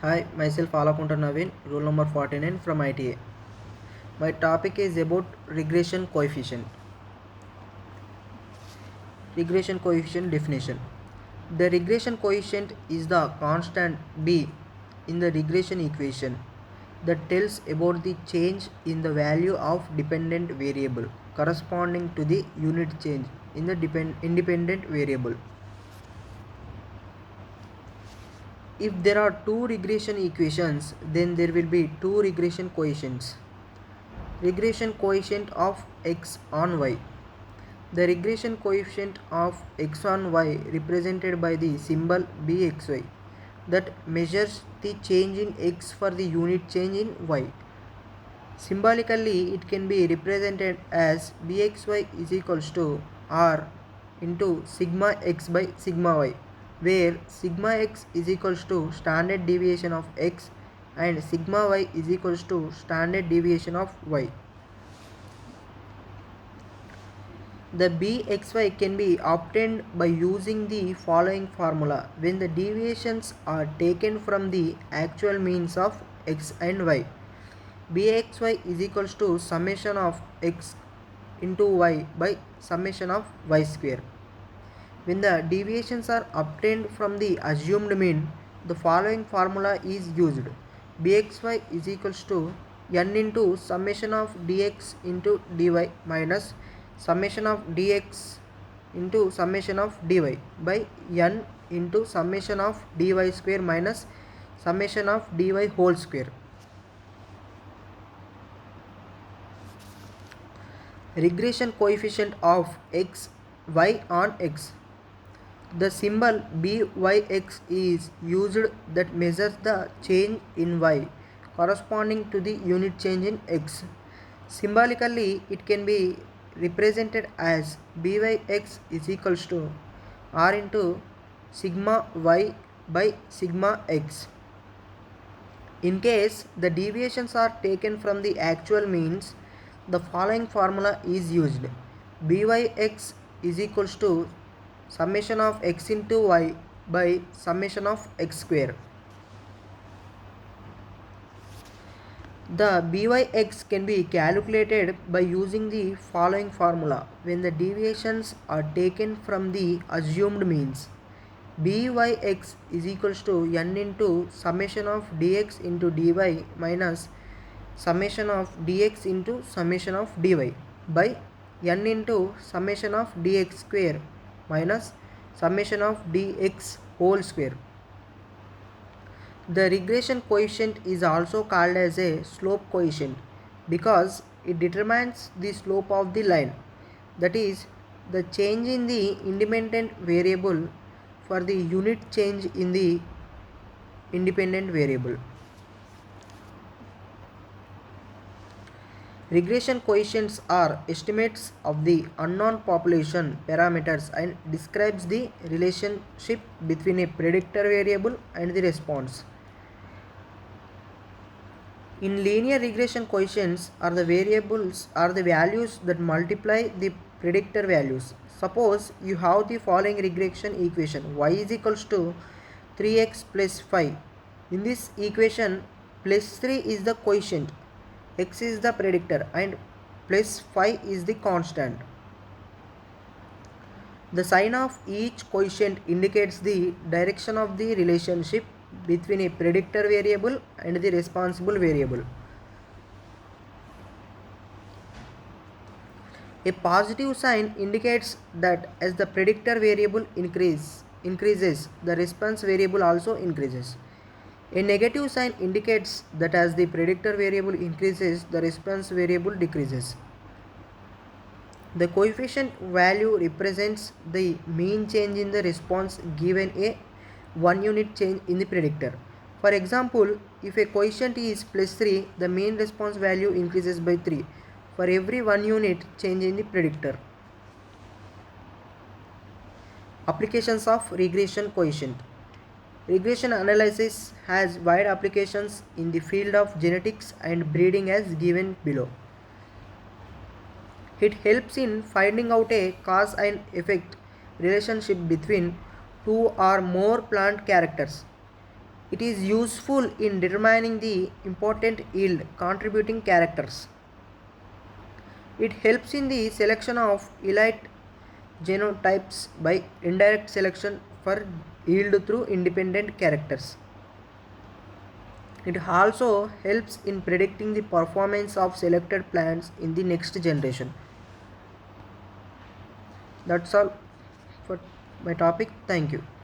Hi, myself Alakunta Naveen, rule number 49 from ITA. My topic is about regression coefficient. Regression coefficient definition. The regression coefficient is the constant b in the regression equation that tells about the change in the value of dependent variable corresponding to the unit change in the independent variable. If there are two regression equations, then there will be two regression coefficients. Regression coefficient of x on y. The regression coefficient of x on y represented by the symbol bxy that measures the change in x for the unit change in y. Symbolically, it can be represented as bxy is equals to r into sigma x by sigma y, where sigma x is equals to standard deviation of x and sigma y is equals to standard deviation of y. The bxy can be obtained by using the following formula when the deviations are taken from the actual means of x and y. Bxy is equals to summation of x into y by summation of y square. When the deviations are obtained from the assumed mean, the following formula is used. Bxy is equals to n into summation of dx into dy minus summation of dx into summation of dy by n into summation of dy square minus summation of dy whole square. Regression coefficient of x y on x. The symbol byx is used that measures the change in y corresponding to the unit change in x. Symbolically, it can be represented as byx is equals to r into sigma y by sigma x. In case the deviations are taken from the actual means, the following formula is used. Byx is equals to summation of x into y by summation of x square. The byx can be calculated by using the following formula when the deviations are taken from the assumed means. Byx is equals to n into summation of dx into dy minus summation of dx into summation of dy by n into summation of dx square minus summation of dx whole square. The regression coefficient is also called as a slope coefficient because it determines the slope of the line, that is, the change in the independent variable for the unit change in the independent variable. Regression coefficients are estimates of the unknown population parameters and describes the relationship between a predictor variable and the response. In linear regression, coefficients are the values that multiply the predictor values. Suppose you have the following regression equation: y is equals to 3x plus 5. In this equation, plus 3 is the coefficient, x is the predictor and plus 5 is the constant. The sign of each coefficient indicates the direction of the relationship between a predictor variable and the responsible variable. A positive sign indicates that as the predictor variable increases, the response variable also increases. A negative sign indicates that as the predictor variable increases, the response variable decreases. The coefficient value represents the mean change in the response given a 1 unit change in the predictor. For example, if a coefficient is plus 3, the mean response value increases by 3 for every 1 unit change in the predictor. Applications of regression coefficient. Regression analysis has wide applications in the field of genetics and breeding as given below. It helps in finding out a cause and effect relationship between two or more plant characters. It is useful in determining the important yield contributing characters. It helps in the selection of elite genotypes by indirect selection for yield through independent characters. It also helps in predicting the performance of selected plants in the next generation. That's all for my topic. Thank you.